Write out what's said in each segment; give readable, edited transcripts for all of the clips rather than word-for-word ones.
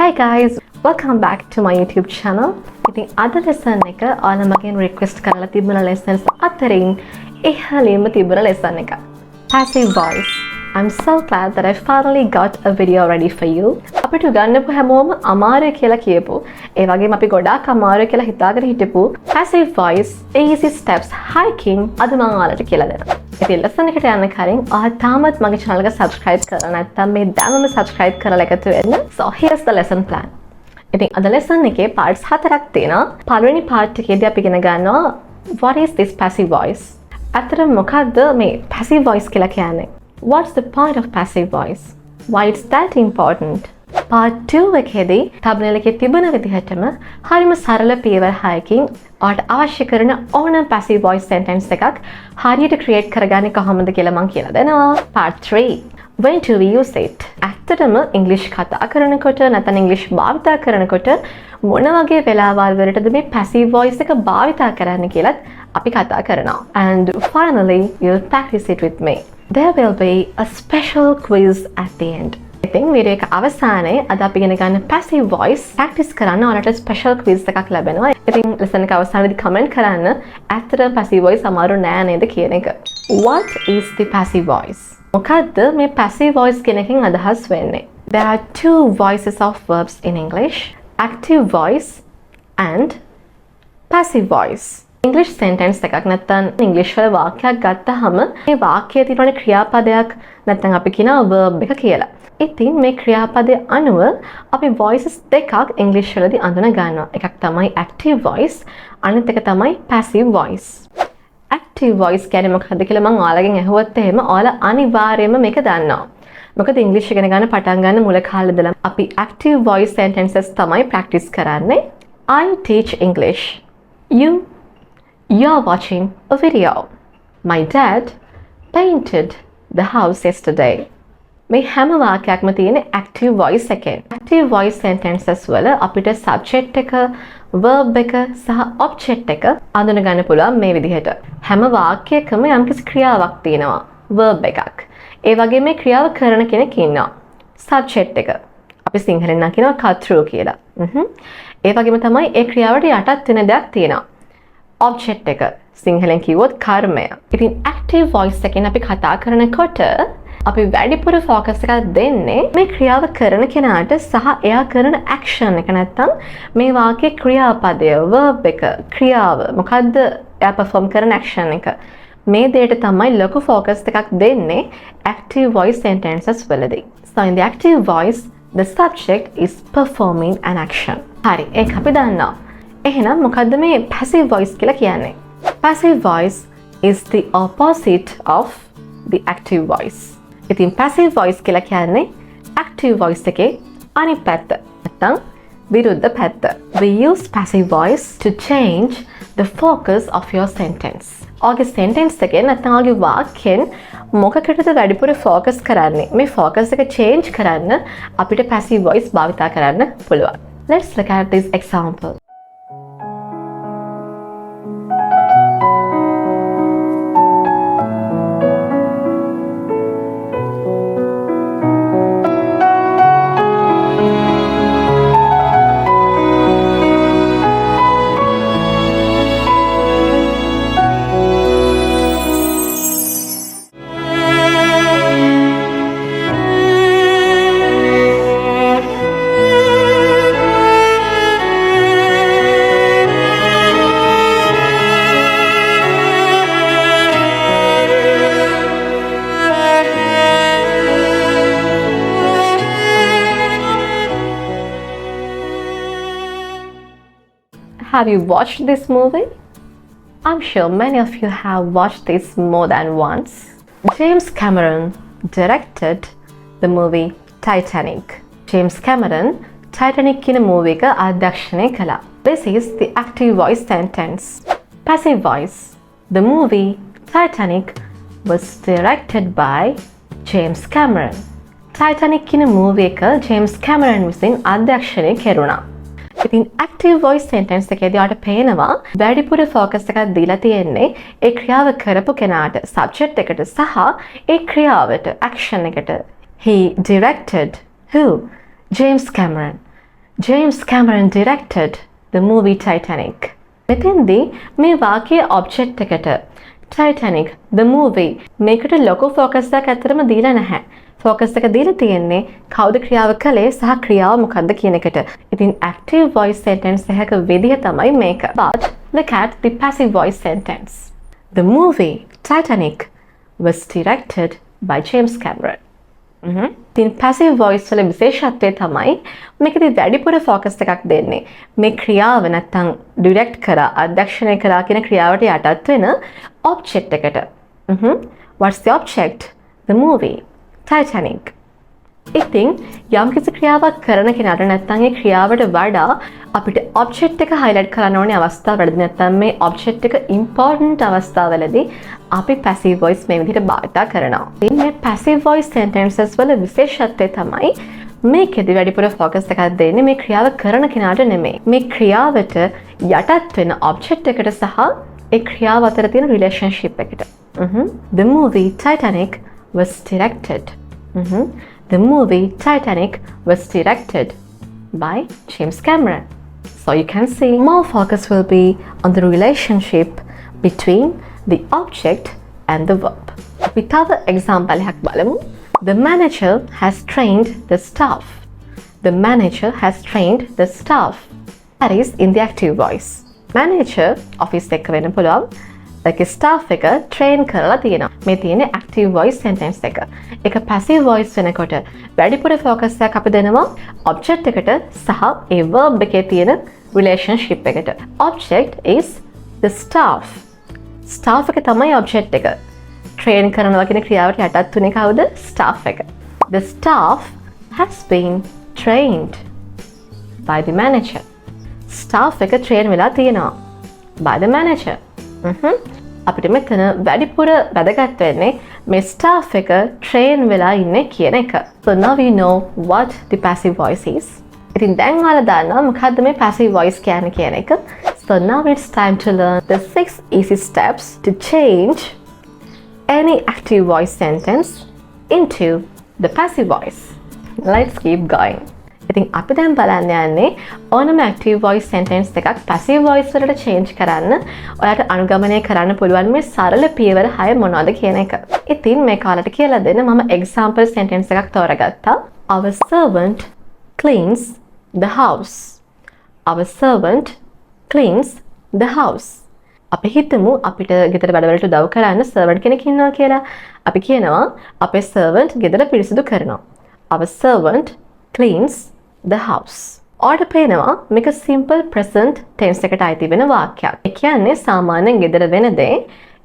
Hi guys, welcome back to my YouTube channel. ඉතින් අද lesson එක ඔයාලා මගෙන් request කරලා තිබුණ lessons අතරින් ඉහළින්ම තිබුණ lesson එක. Passive voice. I'm so glad that I finally got a video ready for you. අපිට ගන්නපු හැමෝම අමාරුයි කියලා කියපු. ඒ වගේම අපි ගොඩාක් අමාරුයි කියලා හිතාගෙන හිටපු passive voice easy steps hiking අද මම ඔයාලට කියලා දෙනවා. ඉතින් lesson එකට යන්න කලින් ඔයා තාමත් මගේ channel එක subscribe කරලා නැත්නම් මේ දැනම subscribe කරලා එකතු වෙන්න. So here's the lesson plan. ඉතින් අද lesson එකේ parts 4ක් තියෙනවා. පළවෙනි part එකේදී අපි ඉගෙන ගන්නවා what is this passive voice? අතර මොකද්ද මේ passive voice කියලා කියන්නේ? What's the point of passive voice? Why it's that important? Part 2 එකේදී thumbnail එකේ තිබුණ විදිහටම හරිම සරල පියවර 6කින් ඔයාලට අවශ්‍ය කරන ඕනම passive voice sentence එකක් හරියට create කරගන්නේ කොහොමද කියලා මම කියලා දෙනවා. Part 3 when to use it? ඇත්තටම English කතා කරනකොට නැත්නම් English භාවිතා කරනකොට මොන වගේ වෙලාවල් වලටද මේ passive voice එක භාවිතා කරන්න කියලාත් අපි කතා කරනවා. And finally you'll practice it with me. There will be a special quiz at the end. ඉතින් වීඩියෝ එක අවසානයේ අද අපි ඉගෙන ගන්න passive voice practice කරන්න ඔයාලට special quiz එකක් ලැබෙනවා. ඉතින් lesson එක අවසානයේදී comment කරන්න ඇත්තටම passive voice අමාරු නෑ නේද කියන එක. What is the passive voice? මොකද්ද මේ passive voice කියන එකෙන් අදහස් වෙන්නේ? There are two voices of verbs in English. Active voice and passive voice. English sentence එකක් නැත්නම් English වල වාක්‍යයක් ගත්තාම මේ වාක්‍යයේ තියෙන ක්‍රියාපදයක් නැත්නම් අපි කියනවා verb එක කියලා. ඉතින් මේ ක්‍රියාපදයේ අනුව අපි voices දෙකක් English වලදී අඳුන ගන්නවා. එකක් තමයි active voice, අනිත් එක තමයි passive voice. Active voice කියන්නේ මොකක්ද කියලා මම ඔයාලගෙන් අහුවොත් එහෙම ඔයාලා අනිවාර්යයෙන්ම මේක දන්නවා. මොකද English ඉගෙන ගන්න පටන් ගන්න මුල කාලේ ඉඳලා අපි active voice sentences තමයි practice කරන්නේ. I teach English. You're watching a video. My dad painted the house yesterday. මේ හැම වාක්‍යයක්ම තියෙන active voice එකෙන්. Active voice sentences වල අපිට subject එක, verb එක සහ object එක අඳුන ගන්න පුළුවන් මේ විදිහට. හැම වාක්‍යයකම යම්කිසි ක්‍රියාවක් තියෙනවා. verb එකක්. ඒ වගේම මේ ක්‍රියාව කරන කෙනෙක් ඉන්නවා. subject එක. අපි සිංහලෙන් නම් කියනවා කතෘ කියලා. ඒ වගේම තමයි ඒ ක්‍රියාවට යටත් වෙන දෙයක් තියෙනවා. object එක සිංහලෙන් කිව්වොත් කර්මය. ඉතින් active voice එකෙන් අපි කතා කරනකොට අපි වැඩිපුර focus එකක් දෙන්නේ මේ ක්‍රියාව කරන කෙනාට සහ එයා කරන action එක නැත්තම් මේ වාක්‍යයේ ක්‍රියාපදය verb එක ක්‍රියාව මොකද්ද එයා perform කරන action එක මේ දෙයට තමයි ලොකු focus එකක් දෙන්නේ active voice sentences වලදී. So in the active voice the subject is performing an action. හරි ඒක අපි දන්නවා. එහෙනම් මොකද්ද මේ passive voice කියලා කියන්නේ? Passive voice is the opposite of the active voice. ඉතින් passive voice කියලා කියන්නේ active voice එකේ අනිත් පැත්ත. නැත්නම් විරුද්ධ පැත්ත. We use passive voice to change the focus of your sentence. ඔයගේ sentence එකේ නැත්නම් ඔයගේ වාක්‍යයෙන් මොකකටද වැඩිපුර focus කරන්නේ? මේ focus එක change කරන්න අපිට passive voice භාවිතා කරන්න පුළුවන්. Let's look at this example. Have you watched this movie? I'm sure many of you have watched this more than once. James Cameron directed the movie Titanic. James Cameron Titanic කියන movie එක අධ්‍යක්ෂණය කළා. This is the active voice sentence. Passive voice. The movie Titanic was directed by James Cameron. Titanic කියන movie එක James Cameron විසින් අධ්‍යක්ෂණය කෙරුණා. ඉතින් active voice sentence එකේදී ඔයාලට පේනවා වැඩිපුර focus එකක් දීලා තියෙන්නේ ඒ ක්‍රියාව කරපු කෙනාට subject එකට සහ ඒ ක්‍රියාවට action එකට. He directed who? James Cameron. James Cameron directed the movie Titanic. මෙතෙන්දී මේ වාක්‍යයේ object එකට Titanic the movie මේකට ලොකු focus එකක් ඇත්තටම දීලා නැහැ. focus එක දීලා තියෙන්නේ කවුද ක්‍රියාව කළේ සහ ක්‍රියාව මොකක්ද කියන එකට. ඉතින් active voice sentence එකක විදිහ තමයි මේක. But look at the passive voice sentence. The movie Titanic was directed by James Cameron. ඉතින් passive voice වල විශේෂත්වය තමයි මේකදී වැඩිපුර focus එකක් දෙන්නේ මේ ක්‍රියාව නැත්තම් direct කරා අධ්‍යක්ෂණය කරා කියන ක්‍රියාවට යටත් වෙන object එකට. What's the object? The movie Titanic. ඉතින් යම්කිසි ක්‍රියාවක් කරන කෙනාට නැත්තම් ඒ ක්‍රියාවට වඩා අපිට object එක highlight කරන්න ඕනේ අවස්ථාවලදී නැත්තම් මේ object එක important අවස්ථාවලදී අපි passive voice මේ විදිහට භාවිත කරනවා. ඉතින් මේ passive voice sentences වල විශේෂත්වය තමයි මේකෙදි වැඩිපුර focus එකක් දෙන්නේ මේ ක්‍රියාව කරන කෙනාට නෙමෙයි. මේ ක්‍රියාවට යටත් වෙන object එකට සහ ඒ ක්‍රියාව අතර තියෙන relationship එකට. The movie Titanic was directed. The movie Titanic was directed by James Cameron. So you can see more focus will be on the relationship between the object and the verb. With other example එකක් බලමු. The manager has trained the staff. The manager has trained the staff. That is in the active voice. Manager office එක වෙන්න පුළුවන්. like staff එක train කරලා තියෙනවා. මේ තියෙන්නේ active voice sentence එක. ඒක passive voice වෙනකොට වැඩිපුර focus එකක් අපි දෙනවා object එකට සහ ඒ verb එකේ තියෙන relationship එකට. Object is the staff. Staff එක තමයි object එක. train කරනවා කියන ක්‍රියාවට යටත් වෙන්නේ කවුද? staff එක. The staff has been trained by the manager. staff එක train වෙලා තියෙනවා by the manager. අපිට මෙතන වැඩිපුර වැදගත් වෙන්නේ මේ staff එක train වෙලා ඉන්නේ කියන එක. So now we know what the passive voice is. ඉතින් දැන් ඔයාලා දන්නවා මොකද්ද මේ passive voice කියන්නේ කියන එක. So now it's time to learn the 6 easy steps to change any active voice sentence into the passive voice. Let's keep going. ඉතින් අපි දැන් බලන්න යන්නේ ඕනම active voice sentence එකක් passive voice වලට change කරන්න ඔයාලට අනුගමනය කරන්න පුළුවන් මේ සරල පියවර 6 මොනවද කියන එක. ඉතින් මේක ඔයාලට කියලා දෙන්න මම example sentence එකක් තෝරගත්තා. Our servant cleans the house. Our servant cleans the house. අපි හිතමු අපිට ගෙදර වැඩවලට උදව් කරන්න servant කෙනෙක් ඉන්නවා කියලා. අපි කියනවා අපේ servant ගෙදර පිරිසිදු කරනවා. Our servant cleans the house. ඔයාලට පේනවා මේක simple present tense එකට අයිති වෙන වාක්‍යයක්. ඒ කියන්නේ සාමාන්‍යයෙන් ගෙදර වෙන දේ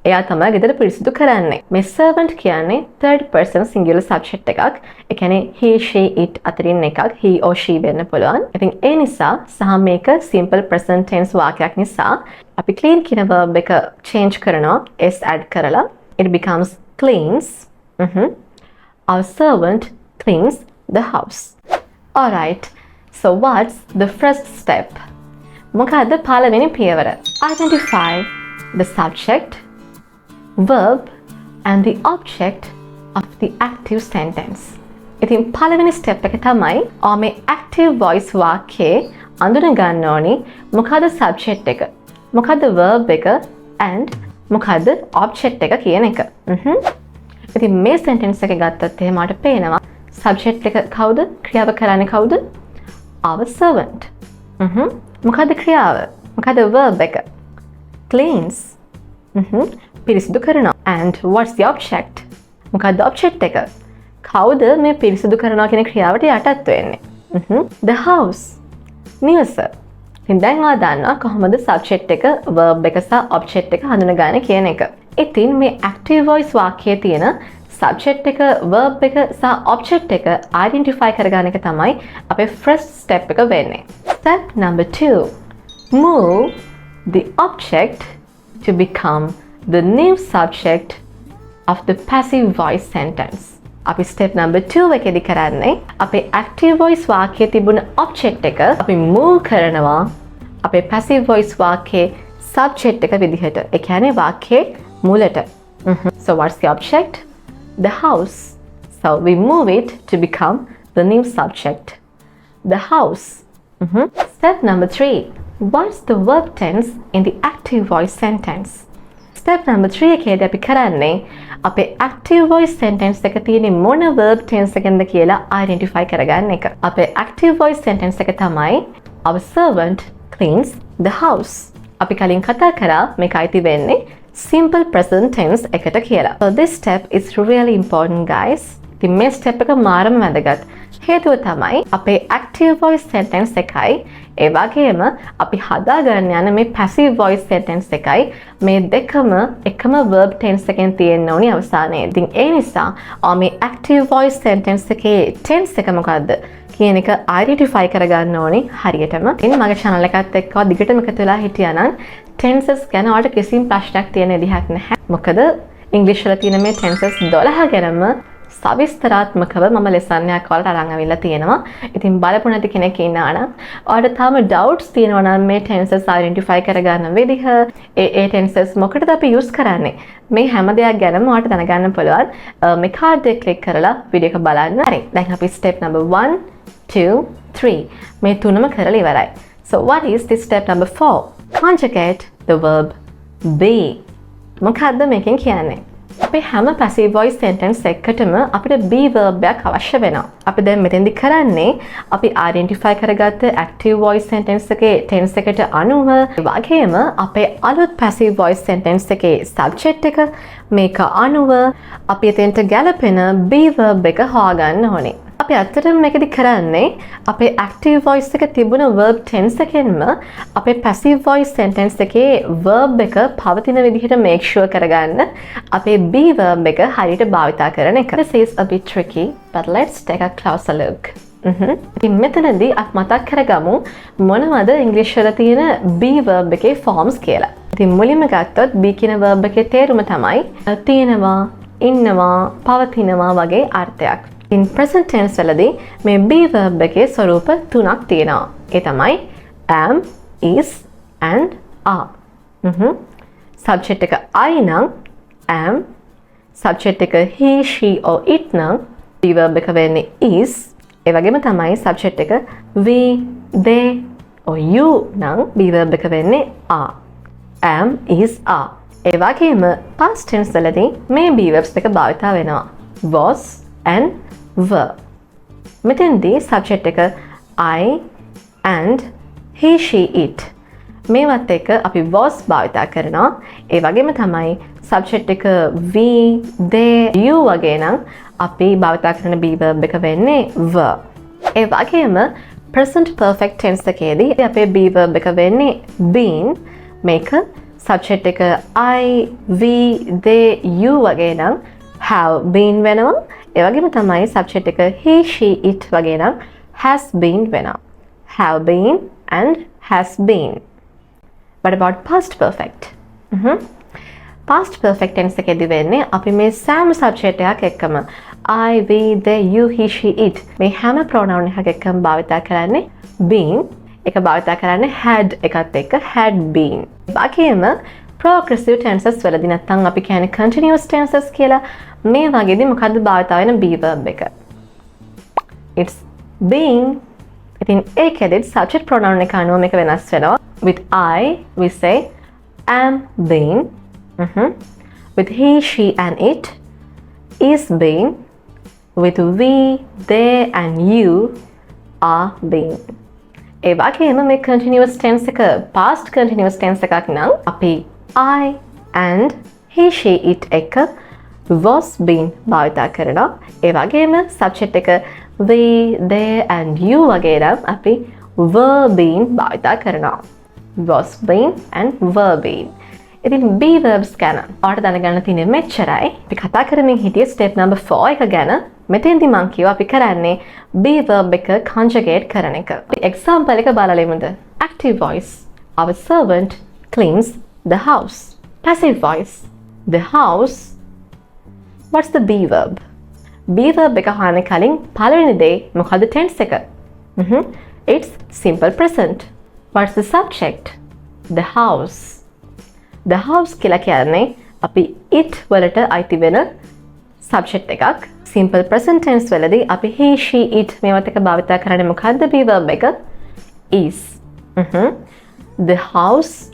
එයා තමයි ගෙදර පිරිසිදු කරන්නේ. මේ servant කියන්නේ third person singular subject එකක්. ඒ කියන්නේ he she it අතරින් එකක් he or she වෙන්න පුළුවන්. ඉතින් ඒ නිසා සහ මේක simple present tense වාක්‍යයක් නිසා අපි clean කියන verb එක change කරනවා s add කරලා it becomes cleans. Our servant cleans the house. Alright, so what's the first step? මොකද්ද පළවෙනි පියවර? Identify the subject, verb and the object of the active sentence. ඉතින් පළවෙනි step එක තමයි මේ active voice වාක්‍යයේ අඳුන ගන්න ඕනි මොකද්ද subject එක, මොකද්ද verb එක and මොකද්ද object එක කියන එක. ඉතින් මේ sentence එක ගත්තත් එහෙම මට පේනවා subject එක කවුද? ක්‍රියාව කරන්නේ කවුද? Our servant. මොකද්ද ක්‍රියාව? මොකද්ද verb එක? Cleans. පිරිසිදු කරනවා. And what's the object? මොකද්ද object එක? කවුද මේ පිරිසිදු කරනවා කියන ක්‍රියාවට යටත් වෙන්නේ? The house. නිවස. ඉතින් දැන් ඔයා දන්නවා කොහොමද subject එක, verb එක සහ object එක හඳුනගන්නේ කියන එක. ඉතින් මේ active voice වාක්‍යයේ තියෙන subject එක, verb එක සහ object එක identify කරගන්න එක තමයි අපේ first step එක වෙන්නේ. Step number 2. Move the object to become the new subject of the passive voice sentence. අපි step number 2 එකේදී කරන්නේ අපේ active voice වාක්‍යයේ තිබුණ object එක අපි move කරනවා අපේ passive voice වාක්‍යයේ subject එක විදිහට. ඒ කියන්නේ වාක්‍යයේ මූලයට. So what's the object? The house. So we move it to become the new subject. The house. Step number 3. What's the verb tense in the active voice sentence? Step number 3 එකේදී අපි කරන්නේ අපේ active voice sentence එක තියෙන මොන verb tense එකෙන්ද කියලා identify කරගන්න එක. අපේ active voice sentence එක තමයි our servant cleans the house. අපි කලින් කතා කරා මේක අයිති වෙන්නේ simple present tense එකට කියලා. So this step is really important guys. ඉතින් මේ step එක මාරම වැදගත්. හේතුව තමයි අපේ active voice sentence එකයි ඒ වගේම අපි හදාගන්න යන මේ passive voice sentence එකයි මේ දෙකම එකම verb tense එකෙන් තියෙන්න ඕනි අවසානයේ. ඉතින් ඒ නිසා මේ active voice sentence එකේ tense එක මොකද්ද කියන එක identify කරගන්න ඕනි හරියටම. ඉතින් මගේ channel එකත් එක්ක දිගටම එකතු වෙලා හිටියා නම් tenses ගැන ඔයාලට කිසිම ප්‍රශ්නයක් තියෙන විදිහක් නැහැ. මොකද English වල තියෙන මේ tenses 12 ගැනම සවිස්තරාත්මකව මම ලෙසන් එකක් වලට අරන් අවිල්ලා තියෙනවා. ඉතින් බලපු නැති කෙනෙක් ඉන්නා නම් ඔයාලට තාම doubts තියෙනවා නම් මේ tenses identify කරගන්න විදිහ ඒ tenses මොකටද අපි use කරන්නේ මේ හැම දෙයක් ගැනම ඔයාලට දැනගන්න පුළුවන්. මේ card එක click කරලා වීඩියෝ එක බලන්න. හරි. දැන් අපි step number 1 2 3 මේ තුනම කරලා ඉවරයි. So what is this step number 4? Conjugate the verb be. මොකක්ද මේකෙන් කියන්නේ? අපේ හැම passive voice sentence එකකටම අපිට be verb එකක් අවශ්‍ය වෙනවා. අපි දැන් මෙතෙන්දි කරන්නේ අපි identify කරගත්ත active voice sentence එකේ tense එකට අනුව ඒ වගේම අපේ අලුත් passive voice sentence එකේ subject එක මේක අනුව අපි එතෙන්ට ගැලපෙන be verb එක හොයාගන්න ඕනේ. අපි ඇත්තටම මේකදී කරන්නේ අපේ active voice එක තිබුණ verb tense එකෙන්ම අපේ passive voice sentence එකේ verb එක පවතින විදිහට make sure කරගන්න අපේ be verb එක හරියට භාවිතා කරන එක. This is a bit tricky, but let's take a closer look. ඉතින් මෙතනදී අපි මතක් කරගමු මොනවද English වල තියෙන be verb එකේ forms කියලා. ඉතින් මුලින්ම ගත්තොත් be කියන verb එකේ තේරුම තමයි තියෙනවා, ඉන්නවා, පවතිනවා වගේ අර්ථයක්. In present tense වලදී මේ be verb එකේ ස්වරූප තුනක් තියෙනවා. ඒ තමයි am, is and are. Subject එක I නම් am, subject එක he, she or it නම් be verb එක වෙන්නේ is. ඒ වගේම තමයි subject එක we, they or you නම් be verb එක වෙන්නේ are. am, is, are. ඒ වගේම past tense වලදී මේ be verbs එක භාවිතා වෙනවා. was and were. මෙතෙන්දී subject එක I and he, she, it. මේවත් එක අපි was භාවිතා කරනවා. ඒ වගේම තමයි subject එක we, they, you වගේ නම් අපි භාවිතා කරන be verb එක වෙන්නේ were. ඒ වගේම present perfect tense එකේදී අපේ be verb එක වෙන්නේ been. මේක subject එක I, we, they, you වගේ නම් have been වෙනවා. ඒ වගේම තමයි subject එක he, she, it වගේ නම් has been වෙනවා. have been and has been. What about past perfect? Past perfect tense එකේදී වෙන්නේ අපි මේ සෑම subject එකක් එක්කම I, we, they, you, he, she, it මේ හැම pronoun එකක් එක්කම භාවිතා කරන්නේ been. එක භාවිතා කරන්නේ had එකත් එක්ක had been. වගේම progressive tenses වලදී නැත්නම් අපි කියන්නේ continuous tenses කියලා මේ වගේදී මොකද්ද භාවිතා වෙන be verb එක? It's being. ඉතින් ඒකෙදි subject pronoun එක අනුව මේක වෙනස් වෙනවා. With I we say am being. With he, she and it is being. With we, they and you are being. ඒ වගේම මේ continuous tense එක past continuous tense එකක් නම් අපි I and he, she, it එක was been භාවිතා කරනවා. ඒ වගේම subject එක we, they and you වගේ නම් අපි were been භාවිතා කරනවා. was been and were been. ඉතින් be verbs ගැන ඔයාලට දැනගන්න තියෙන්නේ මෙච්චරයි. අපි කතා කරමින් හිටියේ step number 4 එක ගැන. මෙතෙන්දි මම කිව්වා අපි කරන්නේ be verb එක conjugate කරන එක. example එක බලලෙමුද? Active voice. Our servant cleans the house. Passive voice. The house. What's the be verb? Be verb එක හොයන්න කලින් පළවෙනි දේ මොකද්ද tense එක? It's simple present. What's the subject? The house. The house කියලා කියන්නේ අපි it වලට අයිති වෙන subject එකක්. Simple present tense වලදී අපි he, she, it මේවත් එක භාවිතා කරන්නේ මොකද්ද be verb එක? is. The house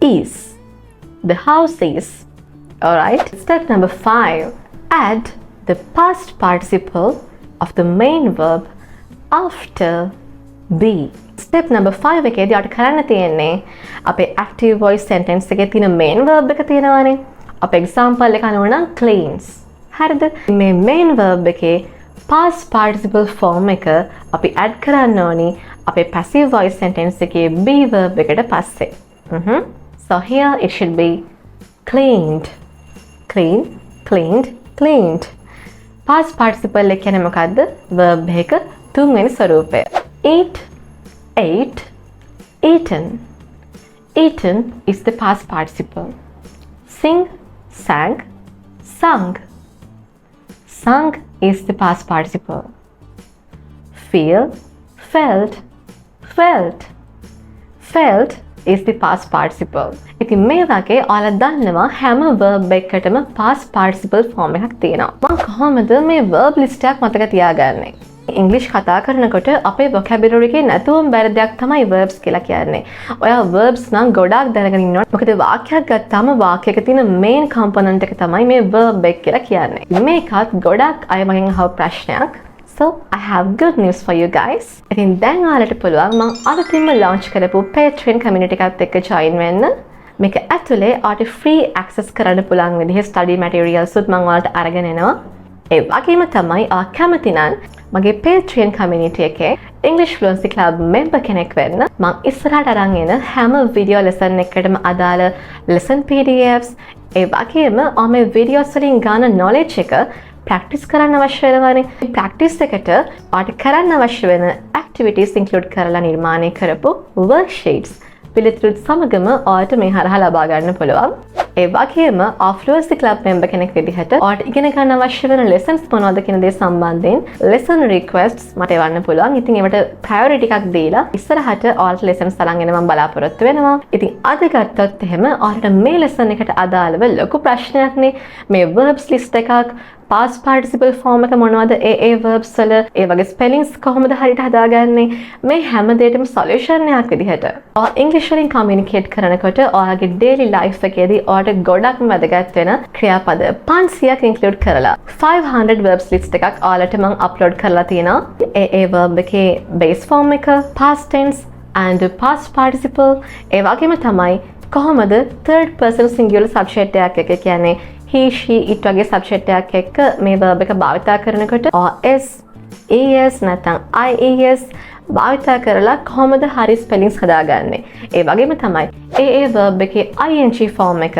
is. The house is. Alright. Step number 5. Add the past participle of the main verb after be. Step number 5 එකේදී අපිට කරන්න තියෙන්නේ අපේ active voice sentence එකේ තියෙන main verb එක තියෙනවානේ. අපේ example එක අනුව නම් cleans. හරිද? මේ main verb එකේ past participle form එක අපි add කරන්න ඕනි අපේ passive voice sentence එකේ be verb එකට පස්සේ. So here it should be cleaned. Clean, cleaned, cleaned. Past participle එක කියන්නේ මොකද්ද? verb එක තුන්වෙනි ස්වරූපය. Eat, ate, eaten. Eaten is the past participle. Sing, sang, sung. Sung is the past participle. Feel, felt, felt. Felt is the past participle. ඉතින් මේ වගේ ඔයාලා දන්නවා හැම verb එකකටම past participle form එකක් තියෙනවා. මම කොහොමද මේ verb list එකක් මතක තියාගන්නේ? ඉංග්‍රීසි කතා කරනකොට අපේ vocabulary එකේ නැතුවම බැරි දෙයක් තමයි verbs කියලා කියන්නේ. ඔයා verbs නම් ගොඩාක් දැනගෙන ඉන්නවා. මොකද වාක්‍යයක් ගත්තාම වාක්‍යයක තියෙන main component එක තමයි මේ verb එක කියලා කියන්නේ. මේකත් ගොඩාක් අය මගෙන් අහව ප්‍රශ්නයක්. So I have good news for you guys. ඉතින් දැන් ඔයාලට පුළුවන් මම අලුතින්ම launch කරපු Patreon community එකත් එක්ක join වෙන්න. මේක ඇතුලේ ඔයාලට free access කරන්න පුළුවන් විදිහේ study materials උත් මම ඔයාලට අරගෙන එනවා. ඒ වගේම තමයි ඔයා කැමති නම් මගේ Patreon community එකේ English Fluency Club member කෙනෙක් වෙන්න. මම ඉස්සරහට අරන් එන හැම video lesson එකකටම අදාළ lesson PDFs ඒ වගේම මේ videos වලින් ගන්න knowledge එක practice කරන්න අවශ්‍ය වෙනවානේ. practice එකට ඔයාලට කරන්න අවශ්‍ය වෙන activities include කරලා නිර්මාණය කරපු worksheets පිළිතුරු සමගම ඔයාලට මේ හරහා ලබා ගන්න පුළුවන්. ඒ වගේම Fluency Club member කෙනෙක් විදිහට ඔයාලට ඉගෙන ගන්න අවශ්‍ය වෙන lessons මොනවද කියන දේ සම්බන්ධයෙන් lesson requests මට එවන්න පුළුවන්. ඉතින් ඒවට priority එකක් දීලා ඉස්සරහට ඔයාලට lessons අරන් එන්න මම බලාපොරොත්තු වෙනවා. ඉතින් අද ගත්තොත් එහෙම ඔයාලට මේ lesson එකට අදාළව ලොකු ප්‍රශ්නයක්නේ මේ verbs list එකක් past participle form එක මොනවද ඒ verbs වල ඒ වගේ spellings කොහොමද හරියට හදාගන්නේ මේ හැම දෙයකටම solution එකක් විදිහට ඔයා English වලින් communicate කරනකොට ඔයාගේ daily life එකේදී ඔයාට ගොඩක්ම වැදගත් වෙන ක්‍රියාපද 500ක් include කරලා 500 verbs list එකක් ඔයාලට මම upload කරලා තියෙනවා ඒ verb එකේ base form එක past tense and past participle ඒ වගේම තමයි කොහොමද third person singular subject එකක් එක කියන්නේ he, she, it වගේ subject එකක් එක්ක මේ verb එක භාවිතා කරනකොට s, es නැත්නම් ies භාවිතා කරලා කොහොමද හරි spellings හදාගන්නේ. ඒ වගේම තමයි ඒ verb එකේ ing form එක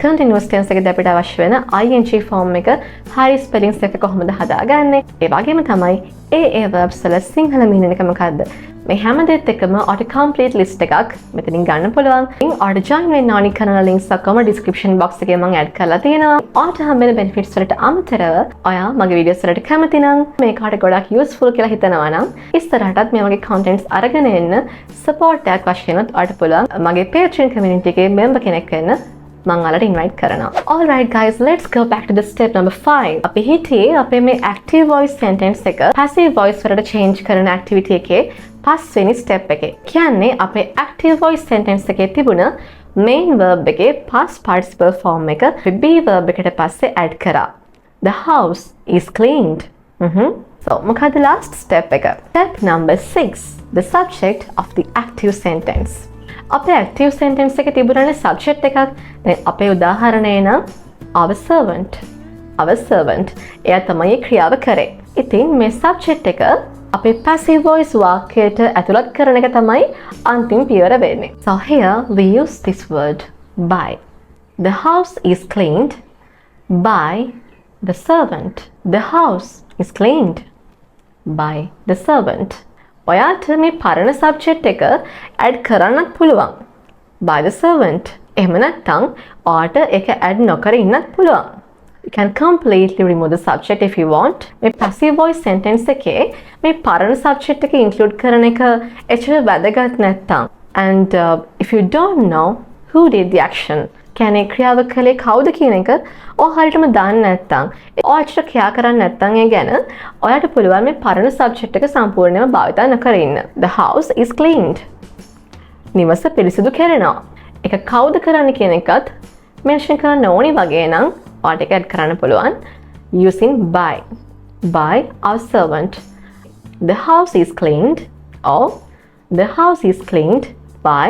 continuous tense එකේදී අපිට අවශ්‍ය වෙන ing form එක හරි spellings එක කොහොමද හදාගන්නේ. ඒ වගේම තමයි ඒ verbs වල සිංහල meaning එක මොකද්ද? මේ හැම දෙයක් එකම ඔයාලට complete list එකක් මෙතනින් ගන්න පුළුවන්. ඉතින් ඔයාලට join වෙන්න ඕනි කරන links ඔක්කොම description box එකේ මම add කරලා තියෙනවා. ඔයාලට හම්බෙන benefits වලට අමතරව ඔයා මගේ videos වලට කැමති නම් මේකට ගොඩක් useful කියලා හිතනවා නම් ඉස්සරහටත් මේ වගේ contents අරගෙන එන්න support එකක් වශයෙන් ඔයාලට පුළුවන් මගේ Patreon community එකේ member කෙනෙක් වෙන්න මම ඔයාලට invite කරනවා. Alright guys, let's go back to the step number 5. අපි හිටියේ අපේ මේ active voice sentence එක passive voice වලට change කරන activity එකේ පස්වෙනි step එකේ. කියන්නේ අපේ active voice sentence එකේ තිබුණ main verb එකේ past participle form එක be verb එකට පස්සේ add කරා. The house is cleaned. So මොකද last step එක? Step number 6. The subject of the active sentence. අපේ active sentence එකේ තිබුණනේ subject එකක්. දැන් අපේ උදාහරණය නම් our servant. Our servant. එයා තමයි ක්‍රියාව කරේ. ඉතින් මේ subject එක අපේ passive voice වාක්‍යයට ඇතුළත් කරන එක තමයි අන්තිම පියවර වෙන්නේ. So here we use this word by. The house is cleaned by the servant. The house is cleaned by the servant. ඔයාට මේ පරණ subject එක add කරන්නත් පුළුවන්. By the servant. එහෙම නැත්නම් ඔයාට ඒක add නොකර ඉන්නත් පුළුවන්. You can completely remove the subject if you want. මේ passive voice sentence එකේ මේ පරණ subject එක include කරන එක එච්චර වැදගත් නැත්තම් and if you don't know who did the action කියන්නේ ක්‍රියාව කළේ කවුද කියන එක ඔයාලටම දන්නේ නැත්නම් ඔයාලට ක්‍රියා කරන්න නැත්නම් ඒ ගැන ඔයාලට පුළුවන් මේ පරණ සබ්ජෙක්ට් එක සම්පූර්ණයෙන්ම භාවිත නොකර ඉන්න. The house is cleaned. නිවස පිරිසිදු කරනවා. ඒක කවුද කරන්නේ කියන එකත් මෙන්ෂන් කරන්න ඕනි වගේ නම් ඔයාලට ඒක ඇඩ් කරන්න පුළුවන් using by. By our servant. The house is cleaned or the house is cleaned by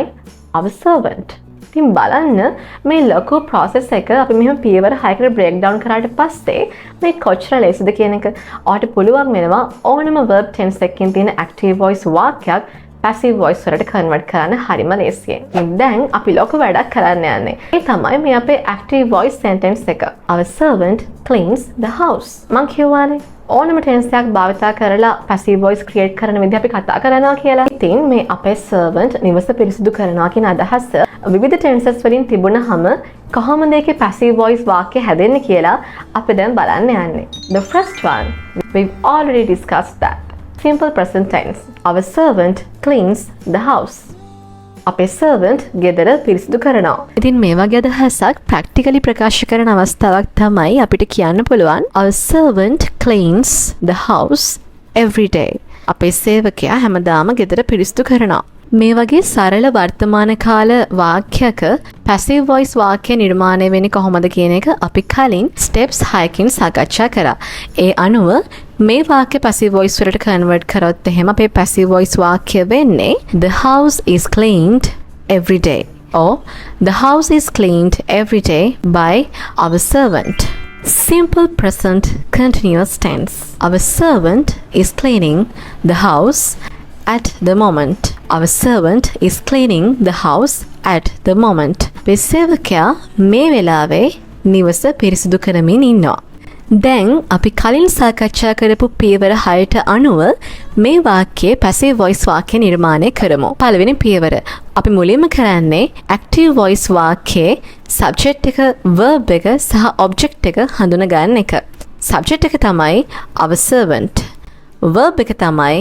our servant. ඉතින් බලන්න මේ ලොකු process එක අපි මෙහෙම පියවර 6කට break down කරාට පස්සේ මේ කොච්චර ලේසිද කියන එක ඔයාලට පුළුවන් වෙනවා ඕනම verb tense එකකින් තියෙන active voice වාක්‍යයක් passive voice වලට convert කරන්න හරිම ලේසියෙන්. දැන් අපි ලොකු වැඩක් කරන්න යන්නේ. ඒ තමයි මේ අපේ active voice sentence එක. Our servant cleans the house. මං කියවනේ ඕනම tense එකක් භාවිතා කරලා passive voice create කරන විදිහ අපි කතා කරනවා කියලා. ඉතින් මේ අපේ servant නිවස පිරිසිදු කරනවා කියන අදහස විවිධ tenses වලින් තිබුණාම කොහොමද ඒකේ passive voice වාක්‍ය හැදෙන්නේ කියලා අපි දැන් බලන්න යන්නේ. The first one, we've already discussed that. Simple present tense. Our servant cleans the house. අපේ servant ගෙදර පිරිසිදු කරනවා. ඉතින් මේ වගේ අදහසක් practically ප්‍රකාශ කරන අවස්ථාවක් තමයි අපිට කියන්න පුළුවන් our servant cleans the house every day. අපේ සේවකයා හැමදාම ගෙදර පිරිසිදු කරනවා. මේ වගේ සරල වර්තමාන කාල වාක්‍යක passive voice වාක්‍ය නිර්මාණය වෙන්නේ කොහොමද කියන එක අපි කලින් steps 6කින් සාකච්ඡා කරා. ඒ අනුව මේ වාක්‍ය passive voice වලට convert කරොත් එහෙම අපේ passive voice වාක්‍ය වෙන්නේ the house is cleaned every day or the house is cleaned every day by our servant. Simple present continuous tense. Our servant is cleaning the house at the moment. Our servant is cleaning the house at the moment. මේ සේවකයා මේ වෙලාවේ නිවස පිරිසිදු කරමින් ඉන්නවා. දැන් අපි කලින් සාකච්ඡා කරපු පියවර 6ට අනුව මේ වාක්‍යයේ passive voice වාක්‍ය නිර්මාණය කරමු. පළවෙනි පියවර අපි මුලින්ම කරන්නේ active voice වාක්‍යයේ subject එක, verb එක සහ object එක හඳුනා ගන්න එක. subject එක තමයි our servant. verb එක තමයි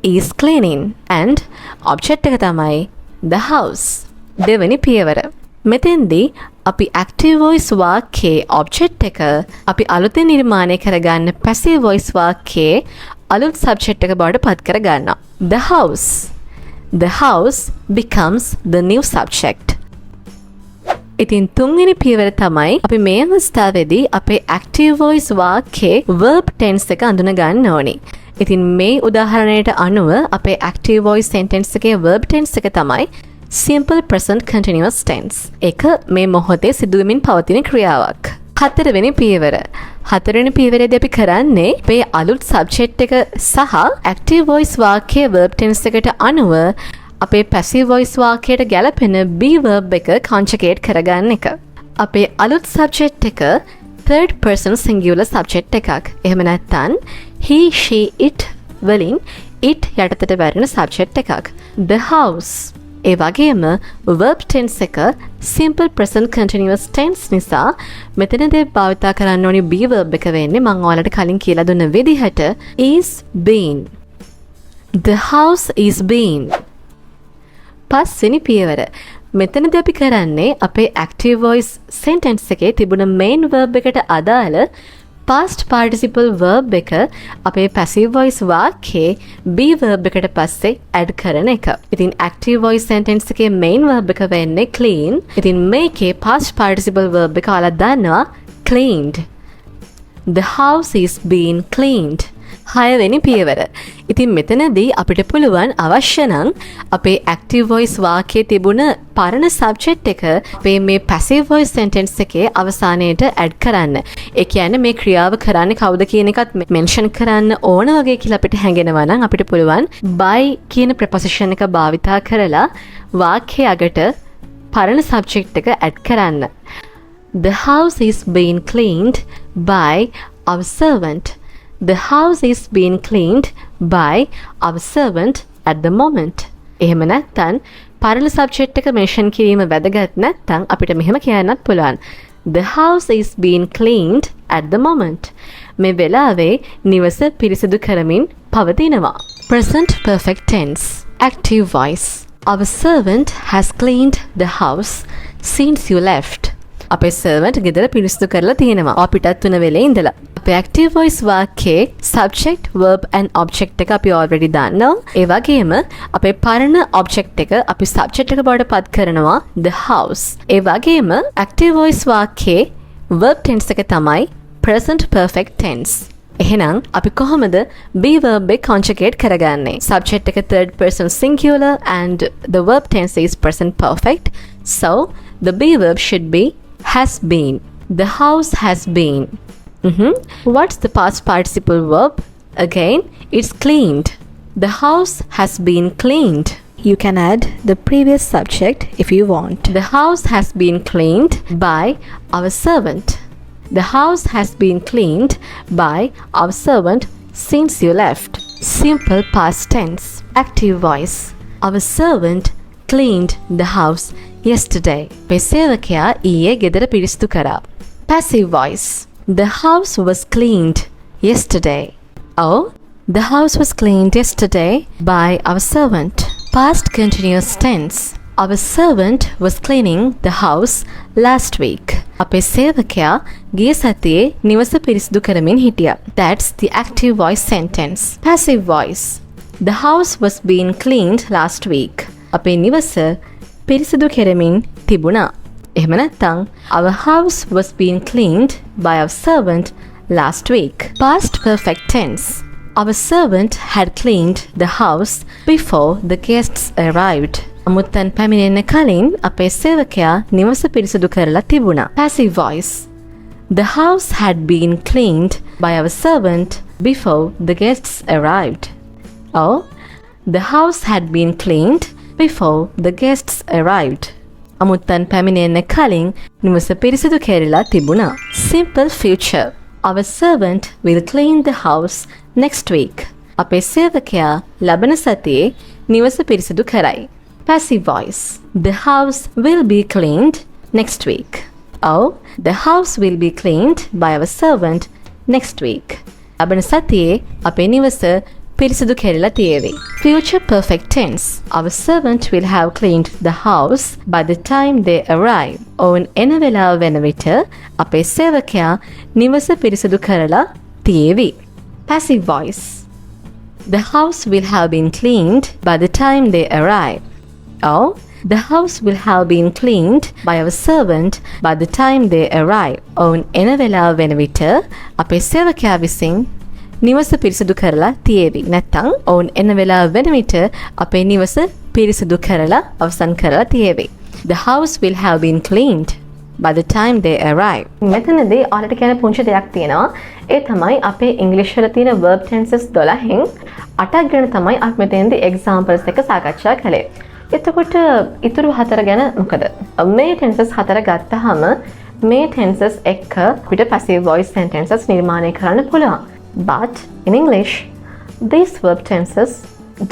is cleaning and object එක තමයි the house. දෙවෙනි පියවර. මෙතෙන්දී අපි active voice වාක්‍යයේ object එක අපි අලුතෙන් නිර්මාණය කරගන්න passive voice වාක්‍යයේ අලුත් subject එක බවට පත් කර ගන්නවා. The house. The house becomes the new subject. ඉතින් තුන්වෙනි පියවර තමයි අපි මේ අවස්ථාවේදී අපේ active voice වාක්‍යයේ verb tense එක අඳුන ගන්න ඕනේ. ඉතින් මේ උදාහරණයට අනුව අපේ active voice sentence එකේ verb tense එක තමයි simple present continuous tense. ඒක මේ මොහොතේ සිදුවෙමින් පවතින ක්‍රියාවක්. හතරවෙනි පියවර. හතරවෙනි පියවරේදී අපි කරන්නේ මේ අලුත් subject එක සහ active voice වාක්‍යයේ verb tense එකට අනුව අපේ passive voice වාක්‍යයට ගැලපෙන be verb එක conjugate කරගන්න එක. අපේ අලුත් subject එක third person singular subject එකක්. එහෙම නැත්නම් he, she, it වලින් it යටතට වැටෙන subject එකක්. The house. ඒ වගේම verb tense එක simple present continuous tense නිසා මෙතනදී භාවිතා කරන්න ඕනි be verb එක වෙන්නේ මම ඔයාලට කලින් කියලා දුන්න විදිහට is been. The house is been. පස්වෙනි පියවර. මෙතනදී අපි කරන්නේ අපේ active voice sentence එකේ තිබුණ main verb එකට අදාළ past participle verb එක අපේ passive voice වාක්‍යයේ be verb එකට පස්සේ add කරන එක. ඉතින් active voice sentence එකේ main verb එක වෙන්නේ clean. ඉතින් මේකේ past participle verb එක ඔයාලා දන්නවා cleaned. The house is being cleaned. හයවෙනි පියවර. ඉතින් මෙතනදී අපිට පුළුවන් අවශ්‍ය නම් අපේ active voice වාක්‍යයේ තිබුණ පරණ subject එක අපේ මේ passive voice sentence එකේ අවසානයේට add කරන්න. ඒ කියන්නේ මේ ක්‍රියාව කරන්නේ කවුද කියන එකත් mention කරන්න ඕන වගේ කියලා අපිට හැඟෙනවා නම් අපිට පුළුවන් by කියන preposition එක භාවිතා කරලා වාක්‍යයේ අගට පරණ subject එක add කරන්න. The house is being cleaned by our servant. The house is being cleaned by our servant at the moment. එහෙම නැත්නම් පරණ subject එක mention කිරීම වැදගත් නැත්නම් අපිට මෙහෙම කියන්නත් පුළුවන්. The house is being cleaned at the moment. මේ වෙලාවේ නිවස පිරිසිදු කරමින් පවතිනවා. Present perfect tense. Active voice. Our servant has cleaned the house since you left. අපේ සර්වන්ට් ගෙදර පිරිසිදු කරලා තියෙනවා. අපිටත් 3 වෙලේ ඉඳලා. අපේ active voice වාක්‍යයේ subject, verb and object එක අපි already දන්නවා. ඒ වගේම අපේ පරණ object එක අපි subject එක බවට පත් කරනවා the house. ඒ වගේම active voice වාක්‍යයේ verb tense එක තමයි present perfect tense. එහෙනම් අපි කොහොමද be verb එක conjugate කරගන්නේ? Subject එක third person singular and the verb tense is present perfect. So the be verb should be has been. The house has been. What's the past participle verb? Again, it's cleaned. The house has been cleaned. You can add the previous subject if you want. The house has been cleaned by our servant. The house has been cleaned by our servant since you left. Simple past tense. Active voice. Our servant cleaned the house yesterday. පෙසේවකයා ඊයේ ගෙදර පිරිසිදු කරා. Passive voice. The house was cleaned yesterday. Oh, the house was cleaned yesterday by our servant. Past continuous tense. Our servant was cleaning the house last week. අපේ සේවකයා ගිය සතියේ නිවස පිරිසිදු කරමින් හිටියා. That's the active voice sentence. Passive voice. The house was being cleaned last week. අපේ නිවස පිරිසිදු කරමින් තිබුණා. එහෙම නැත්නම් our house was being cleaned by our servant last week. Past perfect tense. Our servant had cleaned the house before the guests arrived. අමුත්තන් පැමිණෙන්න කලින් අපේ සේවකයා නිවස පිරිසිදු කරලා තිබුණා. Passive voice. The house had been cleaned by our servant before the guests arrived. Or the house had been cleaned before the guests arrived. අමුත්තන් පැමිණෙන්න කලින් නිවස පිරිසිදු කරලා තිබුණා. Simple future. Our servant will clean the house next week. අපේ සේවකයා ලබන සතියේ නිවස පිරිසිදු කරයි. Passive voice. The house will be cleaned next week. Oh, the house will be cleaned by our servant next week. ලබන සතියේ අපේ නිවස පිරිසිදු කරලා තියෙවි. Future perfect tense. Our servant will have cleaned the house by the time they arrive. ඔවුන් එන වෙලාව වෙන විට අපේ සේවකයා නිවස පිරිසිදු කරලා තියෙවි. Passive voice. The house will have been cleaned by the time they arrive. Oh, the house will have been cleaned by our servant by the time they arrive. ඔවුන් එන වෙලාව වෙන විට අපේ සේවකයා විසින් නිවස පිරිසිදු කරලා තියෙවි. නැත්නම් ඔවුන් එන වෙලාව වෙන විට අපේ නිවස පිරිසිදු කරලා අවසන් කරලා තියෙවි. The house will have been cleaned by the time they arrive. මෙතනදී ඔයාලට කියන පුංචි දෙයක් තියෙනවා. ඒ තමයි අපේ ඉංග්‍රීසි වල තියෙන verb tenses 12න් 8ක් ගැන තමයි අපි මෙතෙන්දී examples එක සාකච්ඡා කළේ. එතකොට ඉතුරු 4 ගැන මොකද? මේ tenses 4 ගත්තාම මේ tenses එක්ක අපිට passive voice sentences නිර්මාණය කරන්න පුළුවන්. But in English, these verb tenses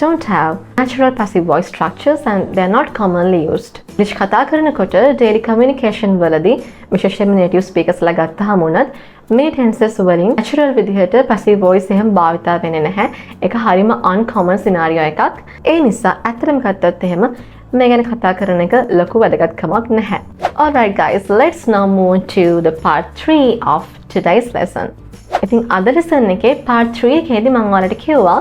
don't have natural passive voice structures and they are not commonly used. English කතා කරනකොට daily communication වලදී විශේෂයෙන්ම native speakers ලා ගත්තාම උනත් මේ tenses වලින් natural විදිහට passive voice එහෙම භාවිතා වෙන්නේ නැහැ. ඒක හරිම uncommon scenario එකක්. ඒ නිසා ඇත්තටම ගත්තොත් එහෙම මේ ගැන කතා කරන එක ලොකු වැදගත්කමක් නැහැ. Alright guys, let's now move to the part 3 of today's lesson. ඉතින් අද lesson එකේ part 3 එකේදී මම ඔයාලට කිව්වා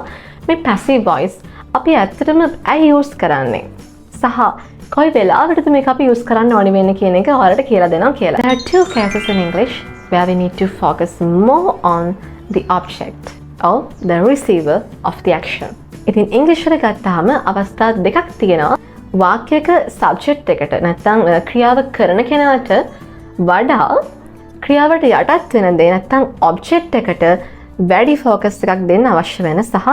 මේ passive voice අපි ඇත්තටම ඇයි use කරන්නේ? සහ කොයි වෙලාවටද මේක අපි use කරන්න ඕනේ වෙන්නේ කියන එක ඔයාලට කියලා දෙනවා කියලා. There are two cases in English where we need to focus more on the object or the receiver of the action. ඉතින් English වල ගත්තාම අවස්ථා දෙකක් තියෙනවා. වාක්‍යයක subject එකට නැත්නම් ක්‍රියාව කරන කෙනාට වඩා ක්‍රියාවට යටත් වෙන දේ නැත්නම් object එකට වැඩි focus එකක් දෙන්න අවශ්‍ය වෙන සහ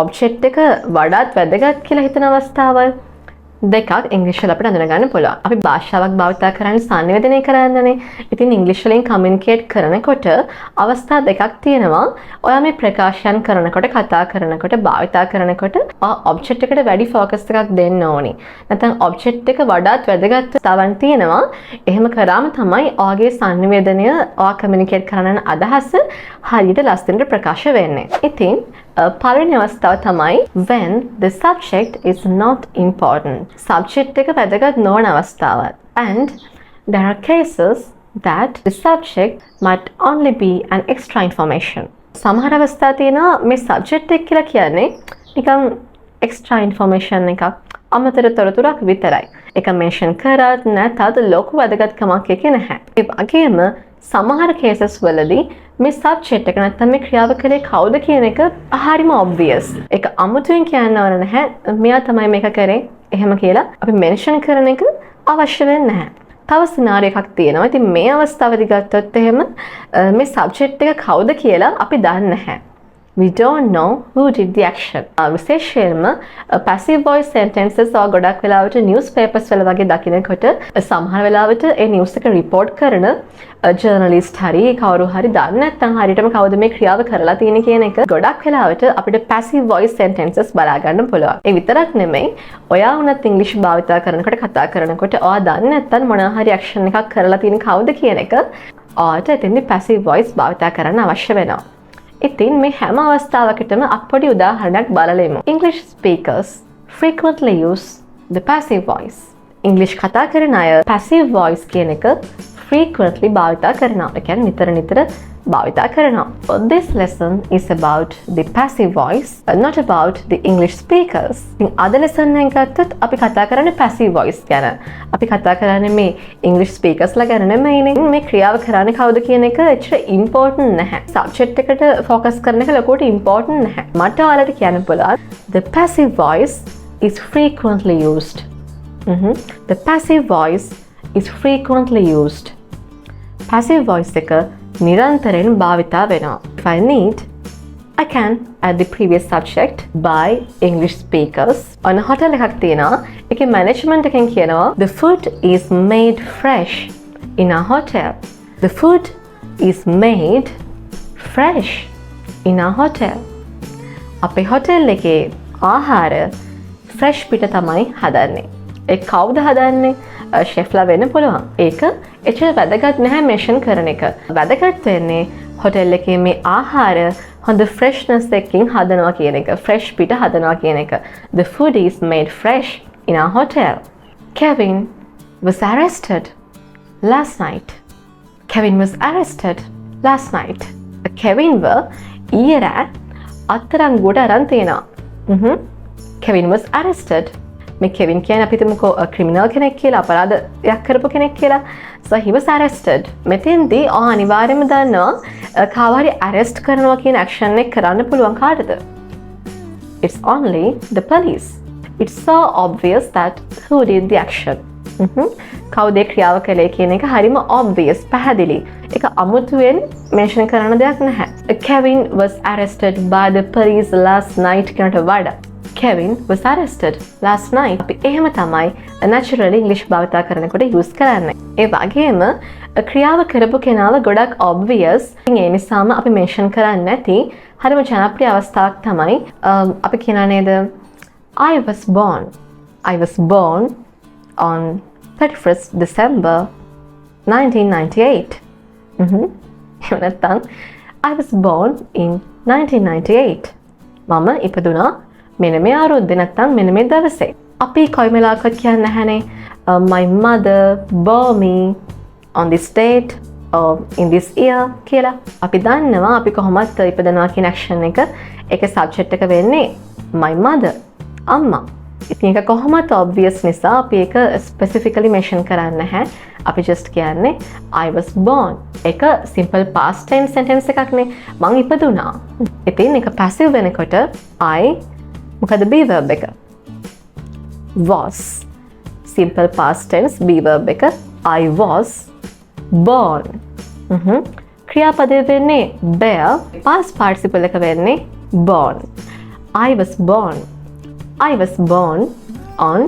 object එක වඩාත් වැදගත් කියලා හිතන අවස්ථාවල් දෙකක් ඉංග්‍රීසි වල අපිට අඳුනගන්න පුළුවන්. අපි භාෂාවක් භාවිත කරන්නේ සංනිවේදනය කරන්නනේ. ඉතින් ඉංග්‍රීසි වලින් communicate කරනකොට අවස්ථා දෙකක් තියෙනවා. ඔයා මේ ප්‍රකාශයන් කරනකොට කතා කරනකොට භාවිත කරනකොට object එකට වැඩි focus එකක් දෙන්න ඕනි. නැත්නම් object එක වඩාත් වැදගත් තවන් තියෙනවා. එහෙම කරාම තමයි ඔයාගේ සංනිවේදනය ඔයා communicate කරන අදහස හරියට ලස්සනට ප්‍රකාශ වෙන්නේ. ඉතින් පළවෙනි අවස්ථාව තමයි when the subject is not important. subject එක වැදගත් නොවන අවස්ථාවක්. and there are cases that the subject might only be an extra information. සමහර අවස්ථා තියෙනවා මේ subject එක කියලා කියන්නේ නිකන් extra information එකක්, අමතර තොරතුරක් විතරයි. ඒක mention කරත් නැතත් ලොකු වැදගත්කමක් එකේ නැහැ. ඒ වගේම සමහර cases වලදී මේ subject එක නැත්නම් මේ ක්‍රියාව කලේ කවුද කියන එක හරිම obvious. ඒක අමුතුවෙන් කියන්න ඕන නැහැ. මෙයා තමයි මේක කරේ. එහෙම කියලා අපි mention කරන එක අවශ්‍ය වෙන්නේ නැහැ. තව සිනාරියෝ එකක් තියෙනවා. ඉතින් මේ අවස්ථාවේදී ගත්තොත් එහෙම මේ subject එක කවුද කියලා අපි දන්නේ නැහැ. We don't know who did the action. විශේෂයෙන්ම passive voice sentences or ගොඩක් වෙලාවට newspapers වල වගේ දකින්නකොට සමහර වෙලාවට ඒ news එක report කරන journalist හරි කවුරු හරි දන්නේ නැත්නම් හරියටම කවුද මේ ක්‍රියාව කරලා තියෙන්නේ කියන එක ගොඩක් වෙලාවට අපිට passive voice sentences බලා ගන්න පුළුවන්. ඒ විතරක් නෙමෙයි ඔයා වුණත් English භාවිතා කරනකොට කතා කරනකොට ඔයා දන්නේ නැත්නම් මොනවා හරි action එකක් කරලා තියෙන කවුද කියන එක ඔයාට එතෙන්දී passive voice භාවිතා කරන්න අවශ්‍ය වෙනවා. ඉතින් මේ හැම අවස්ථාවකටම අපොඩි උදාහරණයක් බලලෙමු. English speakers frequently use the passive voice. English කතා කරන අය passive voice කියන එක frequently භාවිතා කරනවා. ඒ කියන්නේ නිතර භාවිතා කරනවා. This lesson is about the passive voice, not about the English speakers. ඉතින් අද lesson එක ගත්තොත් අපි කතා කරන්නේ passive voice ගැන. අපි කතා කරන්නේ මේ English speakers ලා ගැන නෙමෙයිනේ. මේ ක්‍රියාව කරන්නේ කවුද කියන එක ඇත්තට important නැහැ. subject එකට focus කරන එක ලොකුවට important නැහැ. මට ඔයාලට කියන්න පුළුවන් the passive voice is frequently used. The passive voice is frequently used. passive voice එක නිරන්තරයෙන් භාවිතා වෙනවා. If I need, I can add the previous subject by English speakers. ඔන්න hotel එකක් තියෙනවා. ඒකේ management එකෙන් කියනවා the food is made fresh in our hotel. The food is made fresh in our hotel. අපේ hotel එකේ ආහාර fresh පිට තමයි හදන්නේ. ඒ කවුද හදන්නේ? ෂෙෆ්ලා වෙන්න පුළුවන්. ඒක එච්චර වැදගත් නැහැ mention කරන එක. වැදගත් වෙන්නේ hotel එකේ මේ ආහාර හොඳ freshness එකකින් හදනවා කියන එක. fresh පිට හදනවා කියන එක. The food is made fresh in our hotel. Kevin was arrested last night. Kevin was arrested last night. Kevinව ඊයේ රෑ අත්අඩංගුවට අරන් තියෙනවා. Kevin was arrested. මේ කෙවින් කියන්නේ අපි හිතමුකෝ ක්‍රිමිනල් කෙනෙක් කියලා, අපරාධයක් කරපු කෙනෙක් කියලා. So he was arrested. මෙතෙන්දී අනිවාර්යයෙන්ම දන්නවා කාව හරි arrest කරනවා කියන action එක කරන්න පුළුවන් කාටද? It's only the police. It's so obvious that who did the action. කවුද ක්‍රියාව කළේ කියන එක හරිම obvious, පැහැදිලි. ඒක අමුතුවෙන් mention කරන්න දෙයක් නැහැ. Kevin was arrested by the police last night කියනට වඩා Kevin was arrested last night. අපි එහෙම තමයි naturally English භාවිතා කරනකොට use කරන්නේ. ඒ වගේම ක්‍රියාව කරපු කෙනාව ගොඩක් obvious. ඒ නිසාම අපි mention කරන්නේ නැති හරිම ජනප්‍රිය අවස්ථාවක් තමයි අපි කියනා නේද I was born. I was born on 31st December 1998. එහෙම නැත්නම් I was born in 1998. මම ඉපදුනා මෙන්න මේ අවුරුද්දේ නැත්නම් මෙන්න මේ දවසේ. අපි කොයි වෙලාවකත් කියන්නේ නැහනේ my mother bore me on this date or in this year කියලා. අපි දන්නවා අපි කොහොමද ඉපදනවා කියන action එක ඒකේ subject එක වෙන්නේ my mother, අම්මා. ඉතින් ඒක කොහොමද obvious නිසා අපි ඒක specifically mention කරන්නේ නැහැ. අපි just කියන්නේ I was born. ඒක simple past tense sentence එකක්නේ. මං ඉපදුනා. ඉතින් ඒක passive වෙනකොට I මොකද be verb එක? was. Simple past tense be verb එක I was born. ක්‍රියාපදේ වෙන්නේ bear. past participle එක වෙන්නේ born. I was born. I was born on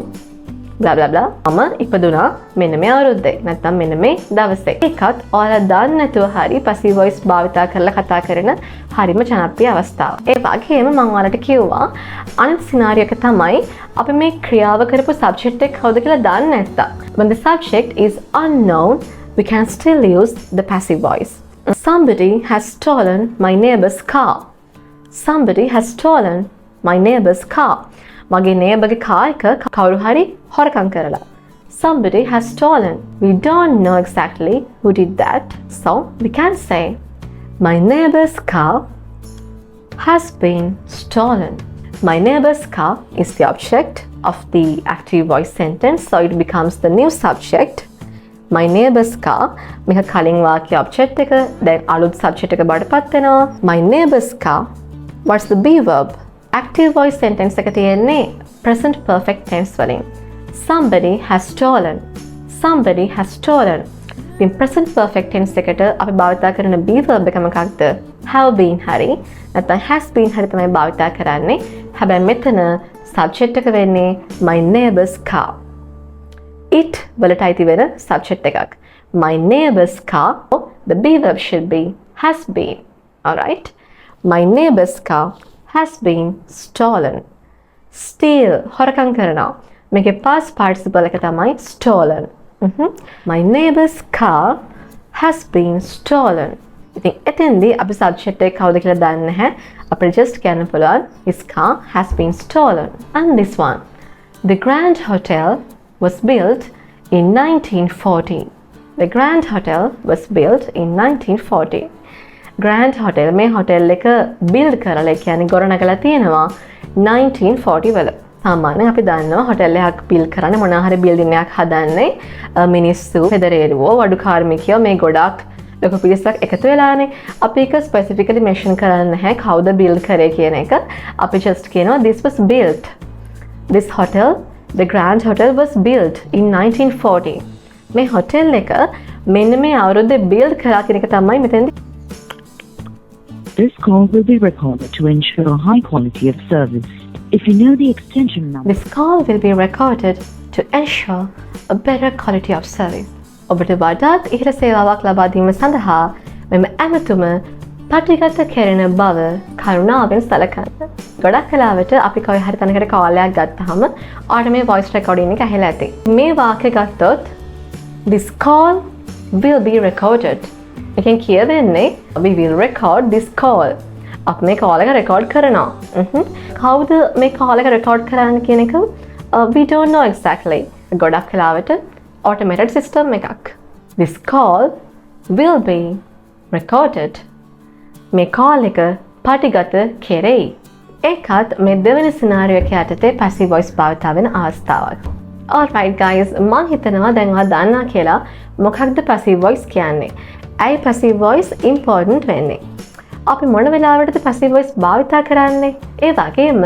blah blah blah. මම ඉපදුනා මෙන්න මේ අවුරුද්දේ නැත්නම් මෙන්න මේ දවසේ. ඒකත් ඔයාලා දන්නේ නැතුව හරි passive voice භාවිතා කරලා කතා කරන හරිම ජනප්‍රිය අවස්ථාවක්. ඒ වගේම මම ඔයාලට කිව්වා අනිත් සිනාරියෝ එක තමයි අපි මේ ක්‍රියාව කරපු subject එක කවුද කියලා දන්නේ නැත්තම්. When the subject is unknown, we can still use the passive voice. Somebody has stolen my neighbor's car. Somebody has stolen my neighbor's car. මගේ neighborගේ car එක කවුරු හරි හොරකම් කරලා. Somebody has stolen. We don't know exactly who did that. So we can say, my neighbor's car has been stolen. My neighbor's car is the object of the active voice sentence, so it becomes the new subject. My neighbor's car මේක කලින් වාක්‍ය object එක දැන් අලුත් subject එක බවට පත් වෙනවා. My neighbor's car. What's the be verb? Active voice sentence එක තියෙන්නේ present perfect tense වලින්. Somebody has stolen. Somebody has stolen. ඉතින් present perfect tense එකට අපි භාවිතා කරන be verb එක මොකක්ද? have been හරි නැත්නම් has been හරි තමයි භාවිතා කරන්නේ. හැබැයි මෙතන subject එක වෙන්නේ my neighbor's car. It වලට අයිති වෙන subject එකක්. My neighbor's car, the be verb should be has been. Alright? My neighbor's car has been stolen. Steal, හොරකම් කරනවා. මේකේ past participle එක තමයි stolen. My neighbor's car has been stolen. ඉතින් එතෙන්දී අපි subject එක කවුද කියලා දන්නේ නැහැ. අපිට just කියන්න පුළුවන් his car has been stolen. And this one. The Grand Hotel was built in 1940. The Grand Hotel was built in 1940. Grand Hotel මේ hotel එක build කරලා කියන්නේ ගොඩනගලා තියෙනවා 1940 වල. සාමාන්‍යයෙන් අපි දන්නවා hotel එකක් build කරන්නේ මොනවා හරි building එකක් හදන්නේ මිනිස්සු පෙදරේරුවෝ වඩු කාර්මිකයෝ මේ ගොඩක් ලොකු පිරිසක් එකතු වෙලානේ. අපි ඒක specifically mention කරන්නේ නැහැ කවුද build කරේ කියන එක. අපි just කියනවා this was built. This hotel, the Grand Hotel was built in 1940. මේ hotel එක මෙන්න මේ අවුරුද්දේ build කරා කියන එක තමයි මෙතෙන්දී. This call will be recorded to ensure high quality of service. If you know the extension number. This call will be recorded to ensure a better quality of service. ඔබට වඩාත් ඉහළ සේවාවක් ලබා දීම සඳහා මෙම ඇමතුම පටිගත කෙරෙන බව කරුණාවෙන් සලකන්න. ගොඩක් වෙලාවට අපි කොයි හරි තැනකට කෝල් එකක් ගත්තාම ඔයාලට මේ voice recording එක ඇහෙලා ඇති. මේ වාක්‍ය ගත්තොත් this call will be recorded. එකෙන් කියවෙන්නේ we will record this call. අපි මේ call එක record කරනවා. කවුද මේ call එක record කරන්න කියන එක we don't know exactly. ගොඩක් වෙලාවට automated system එකක්. This call will be recorded. මේ call එක පටිගත කෙරෙයි. ඒකත් මේ දෙවෙනි scenario එක යටතේ passive voice භාවිත වෙන අවස්ථාවක්. Alright guys, මම හිතනවා දැන් ඔයා දන්නා කියලා මොකක්ද passive voice කියන්නේ. ඇයි passive voice important වෙන්නේ? අපි මොන වෙලාවටද passive voice භාවිත කරන්නේ? ඒ වගේම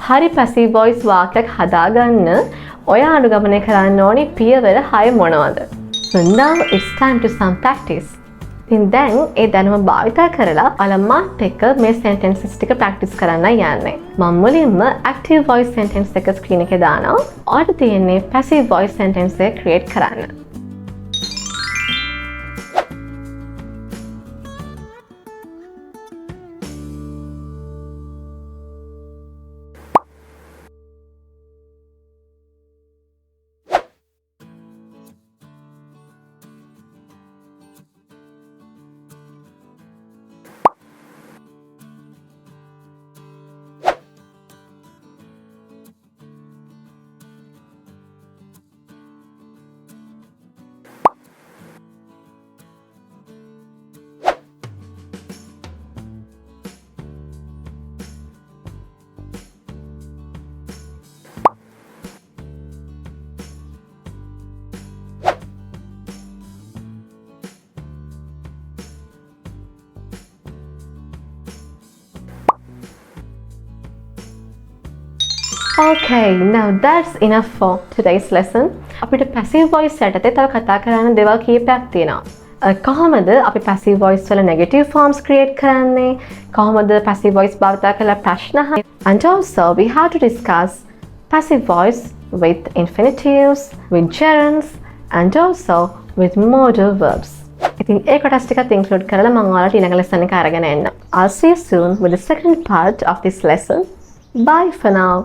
හරි passive voice වාක්‍යයක් හදාගන්න ඔයා අනුගමනය කරන්න ඕනි පියවර 6 මොනවද? So now it's time to some practice. ඉතින් දැන් ඒ දැනුම භාවිත කරලා අලමත් එක්ක මේ sentences ටික practice කරන්න යන්නේ. මම මුලින්ම active voice sentence එක screen එකේ දානවා. ඔයාලට තියෙන්නේ passive voice sentence එක create කරන්න. Okay, now that's enough for today's lesson. අපිට passive voice යටතේ තව කතා කරන්න දේවල් කීපයක් තියෙනවා. කොහොමද අපි passive voice වල negative forms create කරන්නේ? කොහොමද passive voice භාවිත කරලා ප්‍රශ්න අහන්නේ? And also we have to discuss passive voice with infinitives, with gerunds, and also with modal verbs. ඉතින් ඒ කොටස් ටිකත් include කරලා මම ඔයාලට ඊළඟ lesson එක අරගෙන එන්න. I'll see you soon with the second part of this lesson. Bye for now.